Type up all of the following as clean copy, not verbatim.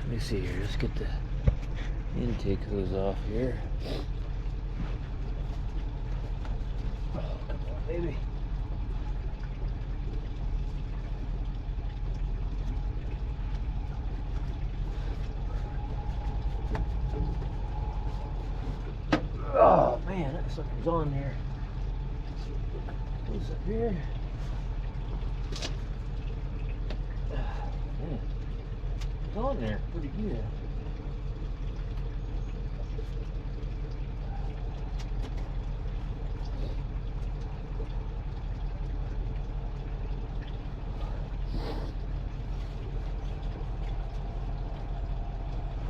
Let me see here. Let's get the intake hose off here. Oh, come on, baby. Oh man, that sucker's on there. What's up here? Man, it's on there pretty good.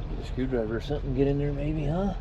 Get a screwdriver or something, get in there maybe, huh?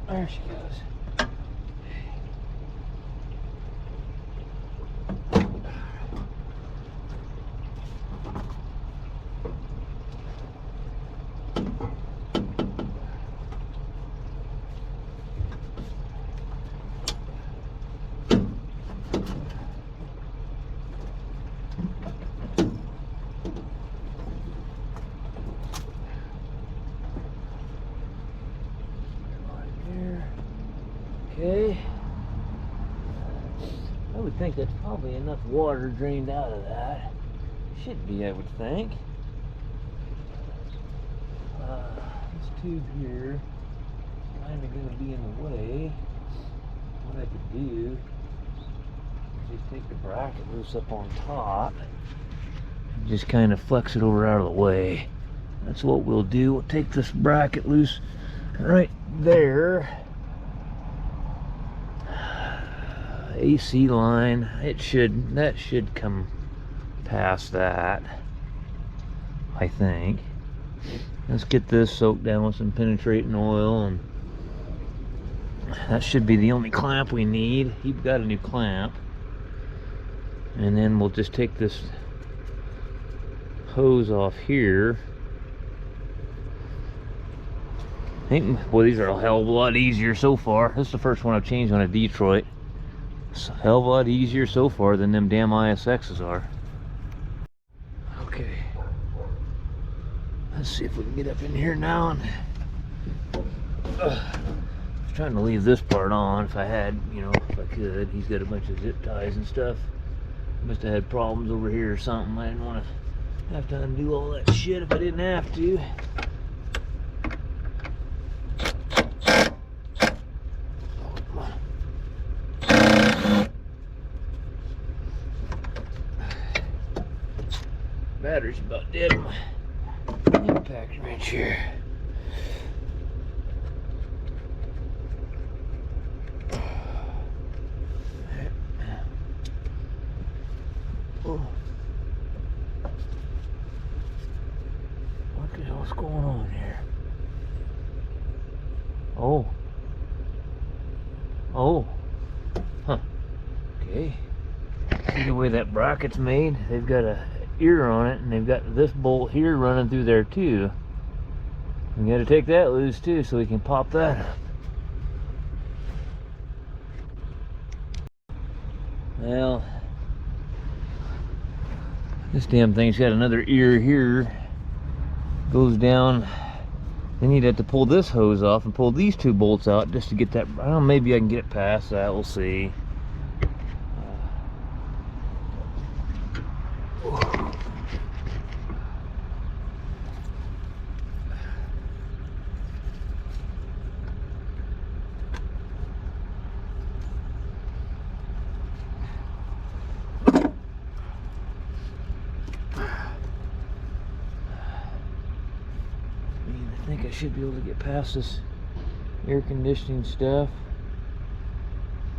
There she goes. Okay, I would think that's probably enough water drained out of that. Should be, I would think. This tube here is kind of going to be in the way. What I could do is just take the bracket loose up on top and just kind of flex it over out of the way. That's what we'll do. We'll take this bracket loose right there. AC line, that should come past that, I think. Let's get this soaked down with some penetrating oil, and that should be the only clamp we need. He's got a new clamp, and then we'll just take this hose off here. Boy, these are a hell of a lot easier so far. This is the first one I've changed on a Detroit. It's a hell of a lot easier so far than them damn ISXs are. Okay. Let's see if we can get up in here now. And I was trying to leave this part on if I had, you know, if I could. He's got a bunch of zip ties and stuff. Must have had problems over here or something. I didn't want to have to undo all that shit if I didn't have to. Battery's about dead on my impact wrench here. Oh. What the hell's going on here? Oh. Oh. Huh. Okay. See the way that bracket's made? They've got a ear on it, and they've got this bolt here running through there too. We got to take that loose too so we can pop that up. Well, this damn thing's got another ear here. Goes down. Then you'd have to pull this hose off and pull these two bolts out just to get that. I don't know, maybe I can get it past that. We'll see. I think I should be able to get past this air conditioning stuff.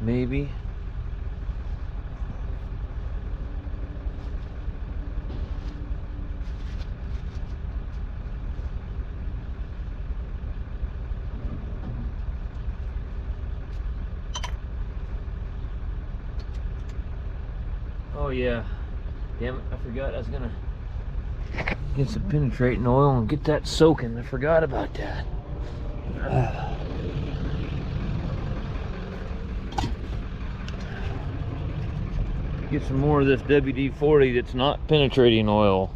Maybe. Oh yeah, damn it, I forgot I was gonna get some penetrating oil and get that soaking. I forgot about that. Get some more of this WD-40 that's not penetrating oil.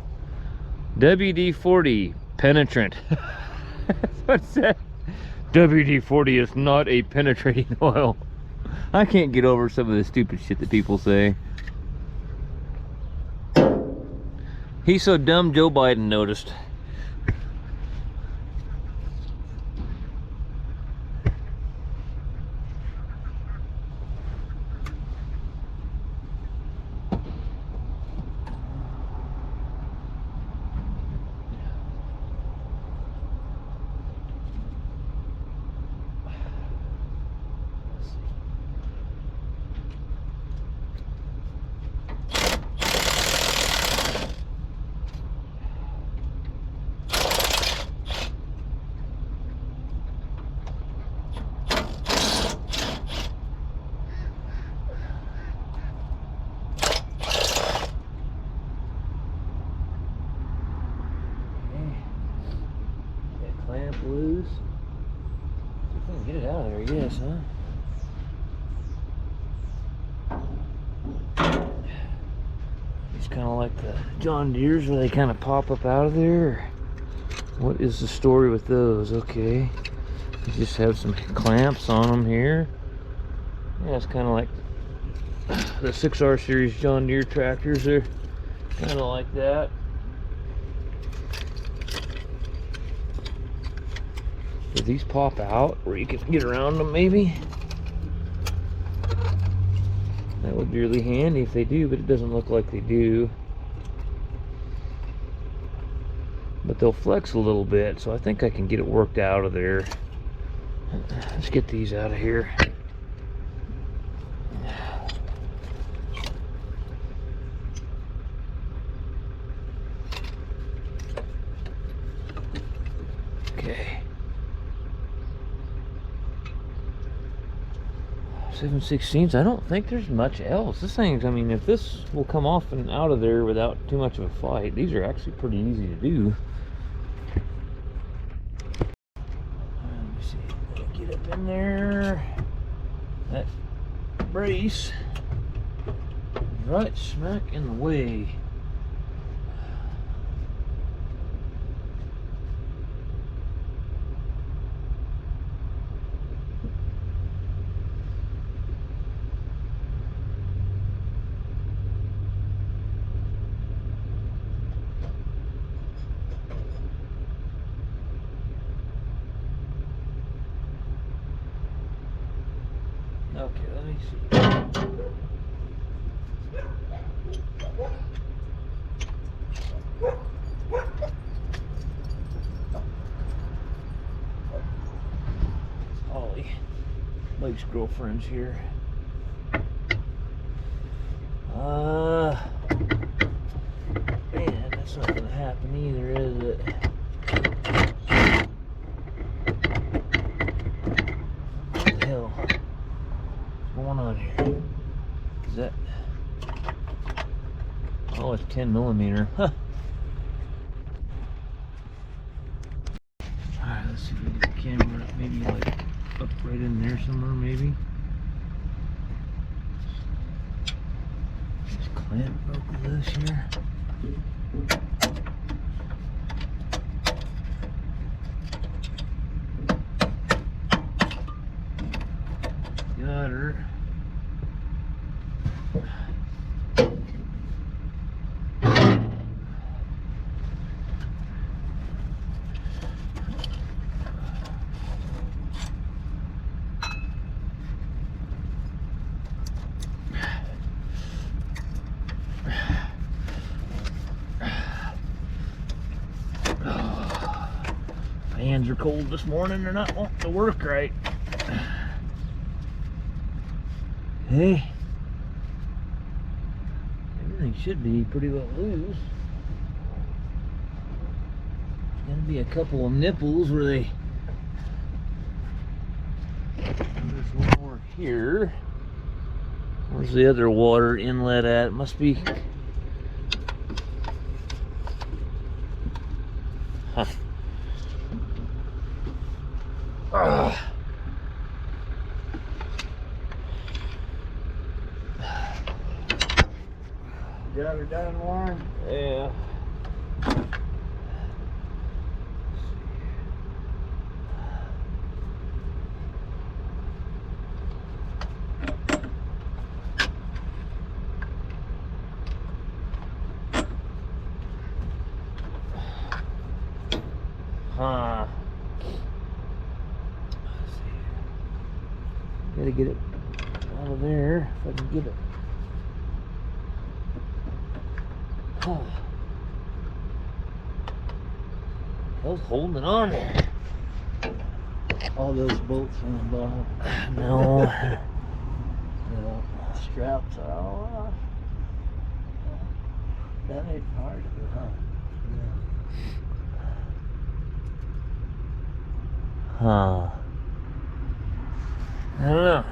WD-40 penetrant. What's that? WD-40 is not a penetrating oil. I can't get over some of the stupid shit that people say. He's so dumb, Joe Biden noticed. Clamp loose. See if we can get it out of there, yes, huh? It's kind of like the John Deere's where they kind of pop up out of there. What is the story with those? Okay. You just have some clamps on them here. Yeah, it's kind of like the 6R series John Deere tractors. They're kind of like that. Do these pop out where you can get around them maybe? That would be really handy if they do, but it doesn't look like they do. But they'll flex a little bit, so I think I can get it worked out of there. Let's get these out of here. Okay. 7/16. I don't think there's much else. This thing, I mean, if this will come off and out of there without too much of a fight, these are actually pretty easy to do. Let me see. Get up in there. That brace is right smack in the way. Okay, let me see. Ollie, Blake's girlfriend's here. Man, that's not gonna happen either, is it? What the hell? Going on here? Is that? Oh, it's 10mm. Huh. Alright, let's see if we can get the camera maybe like up right in there somewhere, maybe. Just clamp broke loose here. Got her. are cold this morning. They're not wanting to work right. Hey, everything should be pretty well loose. There's gonna be a couple of nipples where they. There's one more here. Where's the other water inlet at? It must be. Huh. Got her done, Warren? Yeah. Huh. Let's see. Gotta get it out of there if I can get it. Oh. I was holding on there. All those bolts on the bottom. No. The straps are all off. That ain't hard of it, huh? Huh. I don't know.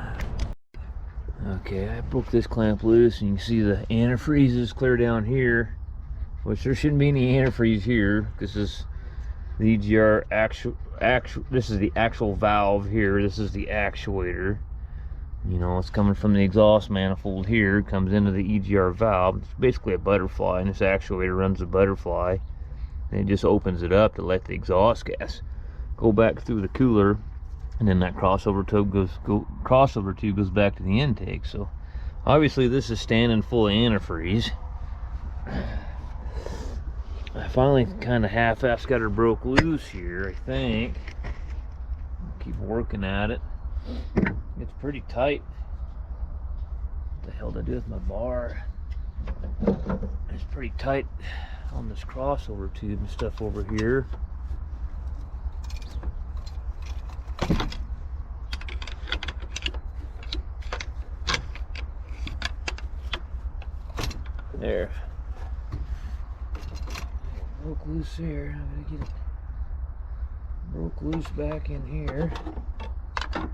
Okay, I broke this clamp loose, and you can see the antifreeze is clear down here, which there shouldn't be any antifreeze here. This is the EGR actual. This is the actual valve here. This is the actuator. You know, it's coming from the exhaust manifold here. It comes into the EGR valve. It's basically a butterfly, and this actuator runs the butterfly, and it just opens it up to let the exhaust gas go back through the cooler, and then that crossover tube goes back to the intake. So obviously this is standing full of antifreeze. I finally kind of half-assed got her broke loose here, I think. Keep working at it. It's pretty tight. What the hell did I do with my bar? It's pretty tight on this crossover tube and stuff over here. There. Broke loose here. I'm gonna get it broke loose back in here. I'm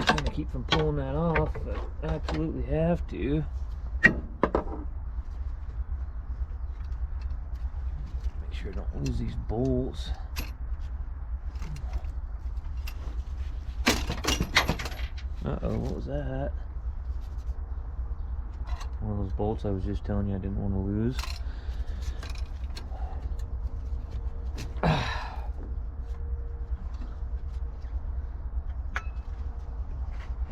trying to keep from pulling that off, but I absolutely have to. Make sure I don't lose these bolts. Uh-oh, what was that? One of those bolts I was just telling you I didn't want to lose. If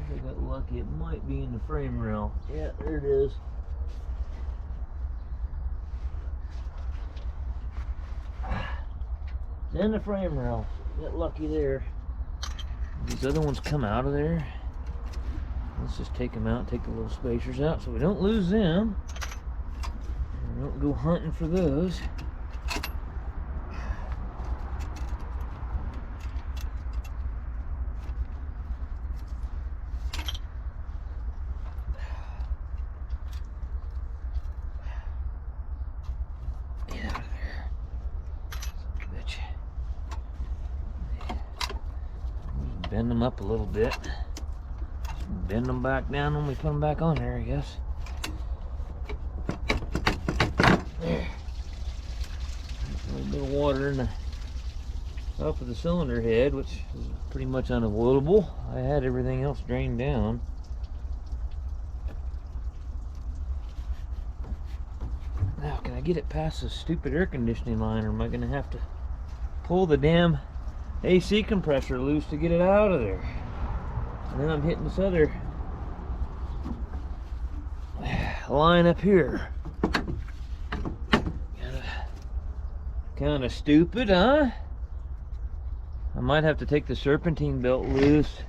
I got lucky, it might be in the frame rail. Yeah, there it is. It's in the frame rail. Got lucky there. These other ones come out of there. Let's just take them out, take the little spacers out so we don't lose them. And we don't go hunting for those. Get out of there. Son of a bitch. Just bend them up a little bit. Bend them back down when we put them back on there, I guess. There. A little bit of water in the top of the cylinder head, which is pretty much unavoidable. I had everything else drained down. Now, can I get it past this stupid air conditioning line, or am I going to have to pull the damn AC compressor loose to get it out of there? And then I'm hitting this other line up here. Kind of stupid, huh? I might have to take the serpentine belt loose.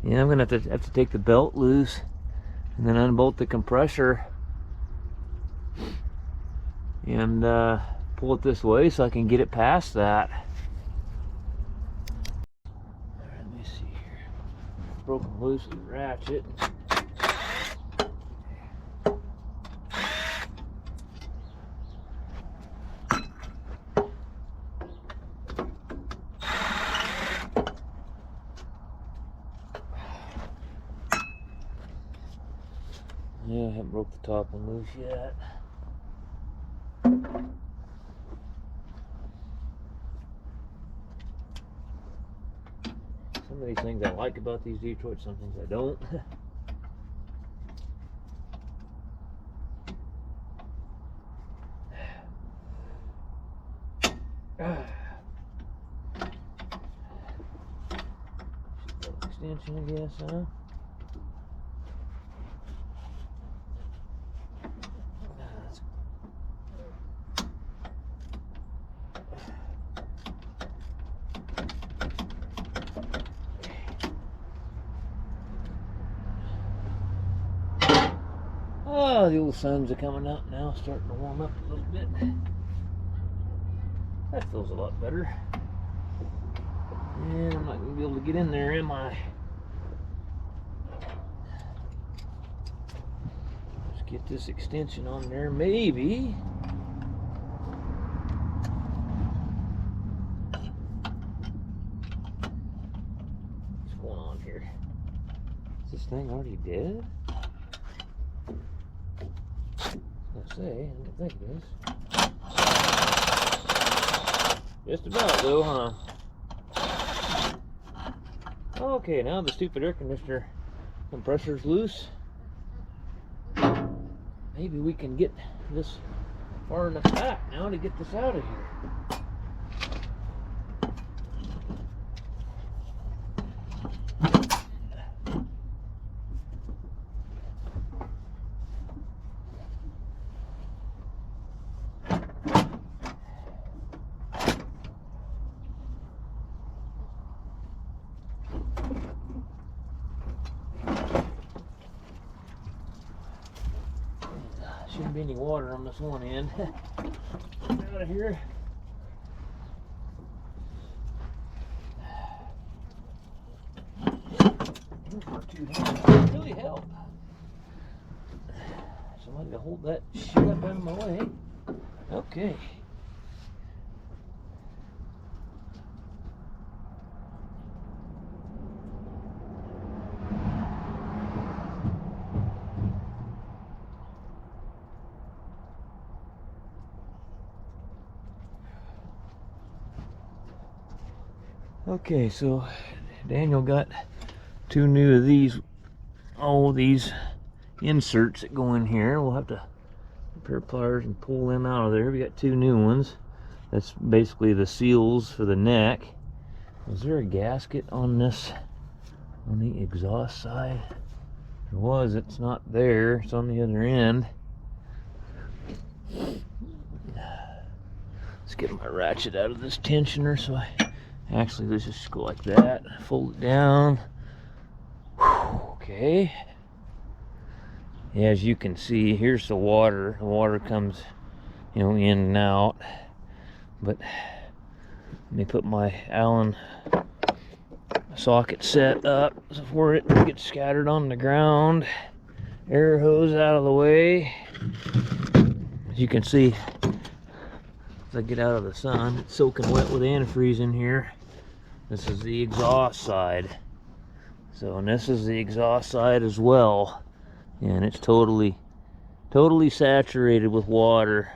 Yeah, I'm gonna have to take the belt loose and then unbolt the compressor. and pull it this way so I can get it past that. Let me see here. Broken loose with the ratchet. Yeah, I haven't broke the top one loose yet. Some of these things I like about these Detroit, some things I don't. Extension, I guess, huh? Oh, the old suns are coming out now, starting to warm up a little bit. That feels a lot better. And I'm not going to be able to get in there, am I? Let's get this extension on there, maybe. What's going on here? Is this thing already dead? I don't think it is. Just about though, huh? Okay, now the stupid air conditioner compressor's loose. Maybe we can get this far enough back now to get this out of here. Shouldn't be any water on this one end. Get out of here. Really help. Somebody to hold that shit up out of my way. Okay. Okay, so Daniel got 2 new of these, these inserts that go in here. We'll have to get a pair of pliers and pull them out of there. We got 2 new ones. That's basically the seals for the neck. Was there a gasket on this, on the exhaust side? There was, it's not there, it's on the other end. Let's get my ratchet out of this tensioner so actually, let's just go like that, fold it down. Whew, okay. As you can see, here's the water. The water comes, in and out. But let me put my Allen socket set up before it gets scattered on the ground. Air hose out of the way. As you can see, as I get out of the sun, it's soaking wet with antifreeze in here. This is the exhaust side. So, and this is the exhaust side as well. And it's totally saturated with water.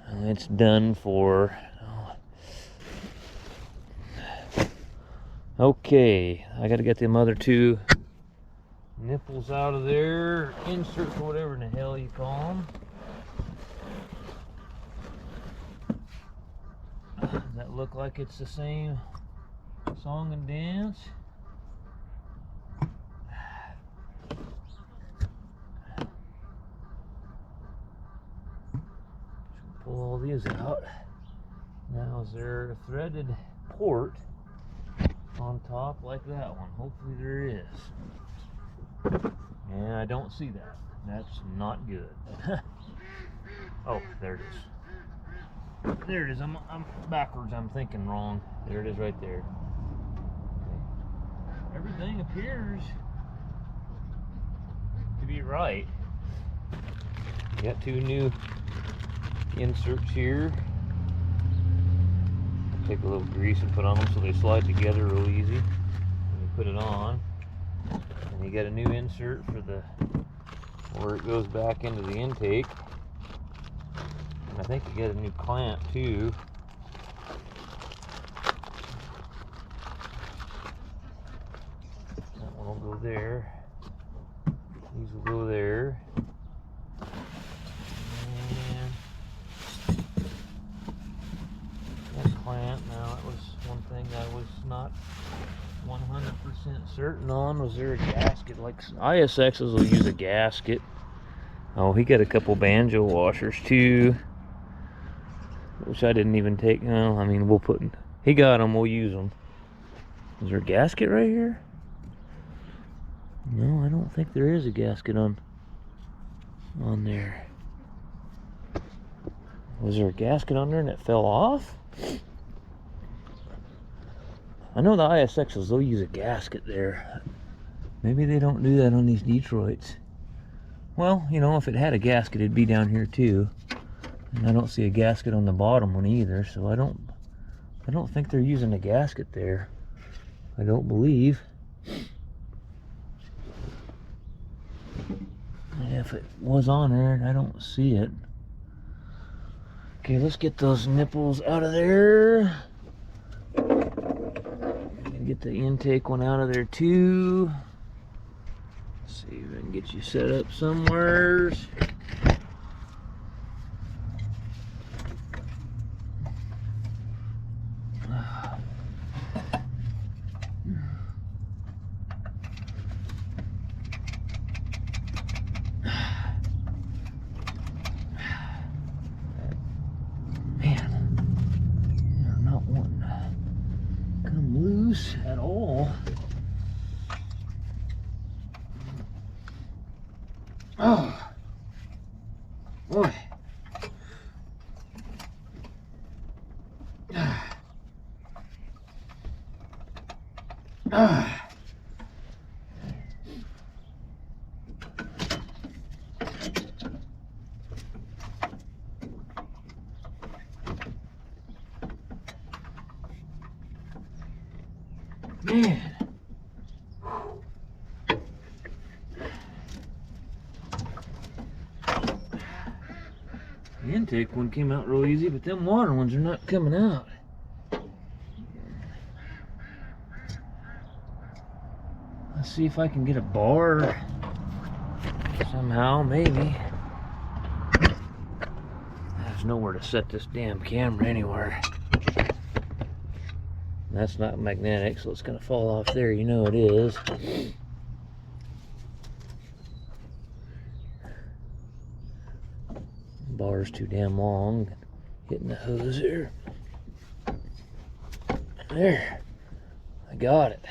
And it's done for. Okay, I gotta get them other 2 nipples out of there. Inserts, whatever in the hell you call them. Does that look like it's the same song and dance? Pull all these out. Now is there a threaded port on top like that one? Hopefully there is. And I don't see that. That's not good. Oh, there it is. There it is. I'm backwards. I'm thinking wrong. There it is right there. Okay. Everything appears to be right. You got two new inserts here. Take a little grease and put on them so they slide together real easy. And you put it on. And you got a new insert for the where it goes back into the intake. I think you get a new clamp too. That one will go there. These will go there. And that clamp, now that was one thing I was not 100% certain on. Was there a gasket? Like ISXs will use a gasket. Oh, he got a couple banjo washers too, which I didn't even take. No, I mean, we'll put. He got them. We'll use them. Is there a gasket right here? No, I don't think there is a gasket on there. Was there a gasket on there and it fell off? I know the ISXs, they'll use a gasket there. Maybe they don't do that on these Detroits. Well, you know, if it had a gasket, it'd be down here too. And I don't see a gasket on the bottom one either, so I don't think they're using a gasket there. I don't believe. And if it was on there, I don't see it. Okay, let's get those nipples out of there. Get the intake one out of there too. Let's see if I can get you set up somewhere. At all. Oh boy. Man. The intake one came out real easy, but them water ones are not coming out. Let's see if I can get a bar somehow, maybe. There's nowhere to set this damn camera anywhere. That's not magnetic, so it's gonna fall off there. You know it is. Bar's too damn long. Hitting the hose here. There. I got it.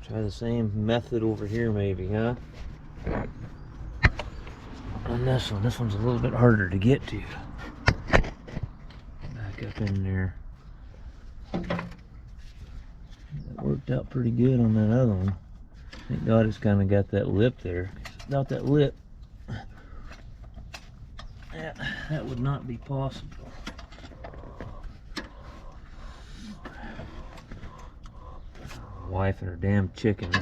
Try the same method over here maybe, huh? On this one's a little bit harder to get to. Back up in there. That worked out pretty good on that other one. Thank God it's kind of got that lip there. Without that lip, that would not be possible. Wife and her damn chickens.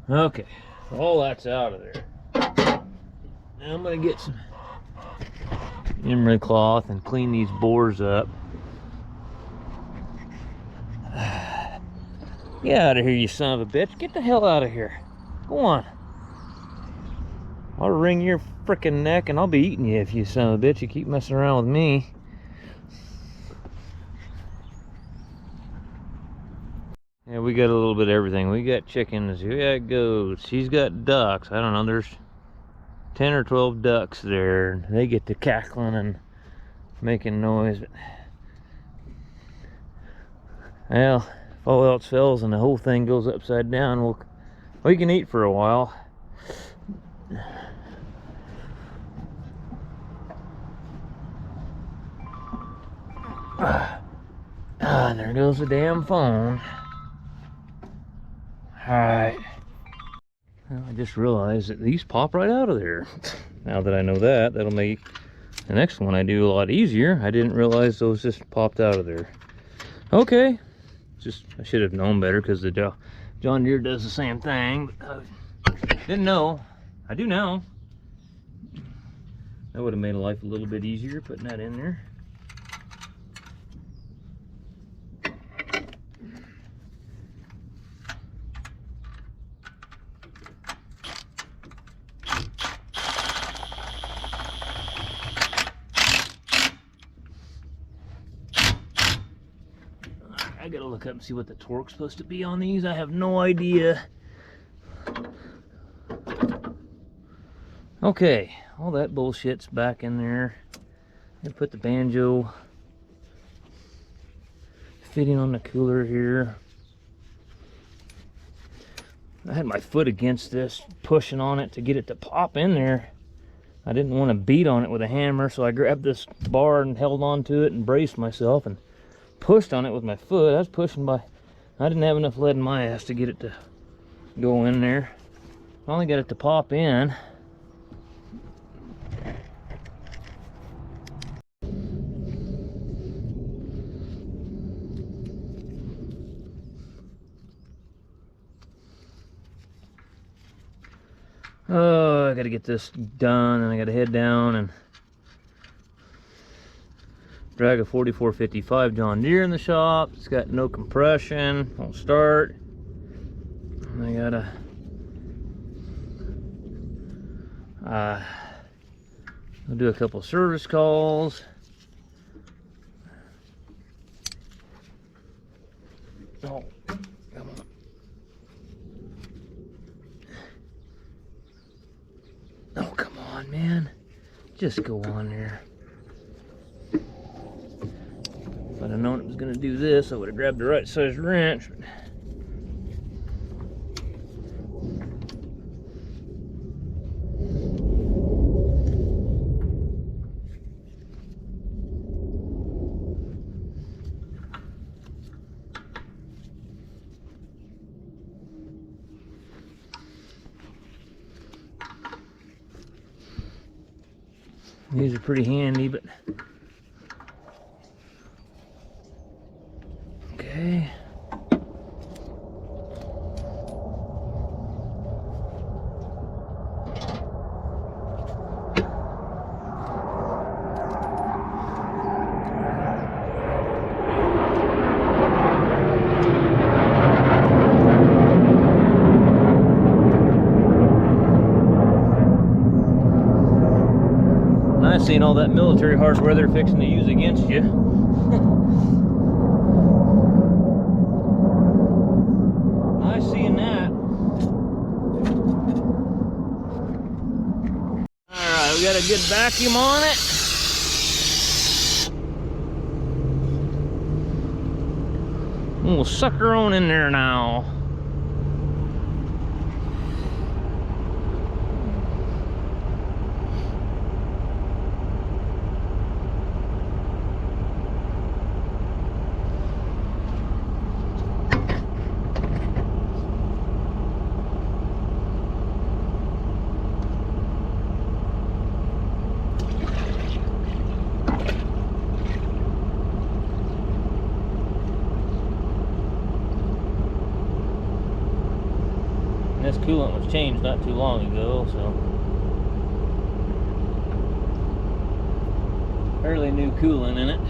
Okay, all that's out of there. Now I'm gonna get some emery cloth and clean these bores up. Get out of here, you son of a bitch. Get the hell out of here. Go on. I'll wring your frickin' neck and I'll be eating you if you son of a bitch. You keep messing around with me. Yeah, we got a little bit of everything. We got chickens, we got goats, she's got ducks. I don't know, there's 10 or 12 ducks there. They get to cackling and making noise. Well, if all else fails and the whole thing goes upside down, we can eat for a while. And there goes the damn phone. Alright. Well, I just realized that these pop right out of there. Now that I know that, that'll make the next one I do a lot easier. I didn't realize those just popped out of there. Okay. I should have known better because the John Deere does the same thing. But I didn't know. I do now. That would have made life a little bit easier putting that in there. I gotta look up and see what the torque's supposed to be on these. I have no idea. Okay, all that bullshit's back in there. And put the banjo fitting on the cooler here. I had my foot against this, pushing on it to get it to pop in there. I didn't want to beat on it with a hammer, so I grabbed this bar and held on to it and braced myself and pushed on it with my foot. I was pushing I didn't have enough lead in my ass to get it to go in there. Finally got it to pop in. Oh, I gotta get this done, and I gotta head down and drag a 4455 John Deere in the shop. It's got no compression, won't start. And I gotta I'll do a couple service calls. Oh, come on. Oh, come on, man. Just go on there. If I'd have known it was going to do this, I would have grabbed the right size wrench. These are pretty handy, but okay. Nice seeing all that military hardware they're fixing to use against you. Nice seeing that. Alright, we got a good vacuum on it. And we'll suck her on in there now. This coolant was changed not too long ago, so fairly new coolant in it.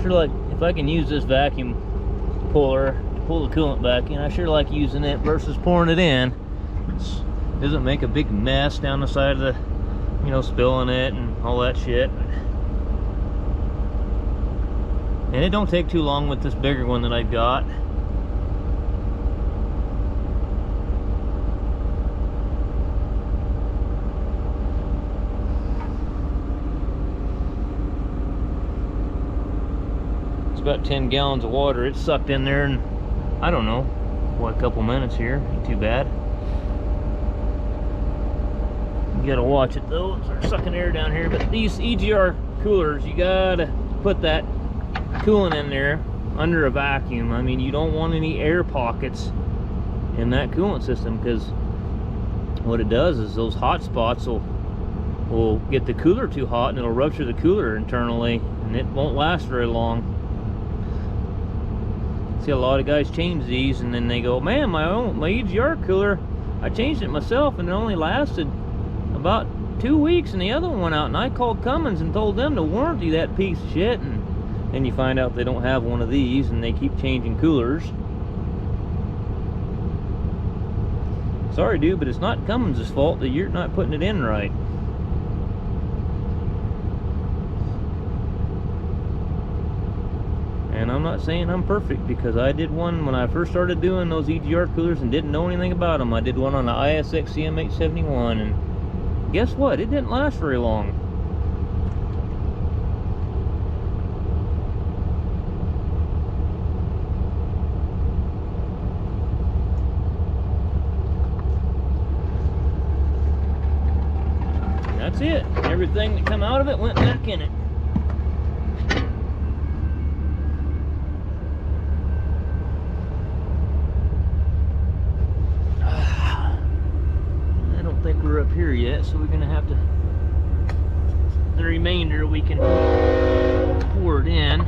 sure like if I can use this vacuum puller to pull the coolant back in, I sure like using it versus pouring it in. It doesn't make a big mess down the side of the, you know, spilling it and all that shit. And it don't take too long with this bigger one that I've got. It's about 10 gallons of water. It's sucked in there in, I don't know, what, a couple minutes here. Ain't too bad. You gotta watch it though. They're sucking air down here. But these EGR coolers, you gotta put that coolant in there under a vacuum. I mean, you don't want any air pockets in that coolant system, because what it does is those hot spots will get the cooler too hot and it'll rupture the cooler internally, and it won't last very long. See a lot of guys change these and then they go, man, my EGR cooler, I changed it myself and it only lasted about 2 weeks and the other one went out, and I called Cummins and told them to warranty that piece of shit, and then you find out they don't have one of these and they keep changing coolers. Sorry dude, but it's not Cummins' fault that you're not putting it in right. And I'm not saying I'm perfect, because I did one when I first started doing those EGR coolers and didn't know anything about them. I did one on the ISX CM871, and guess what? It didn't last very long. That's it. Everything that come out of it went back in it. I don't think we're up here yet, so we're gonna have to, the remainder we can pour it in.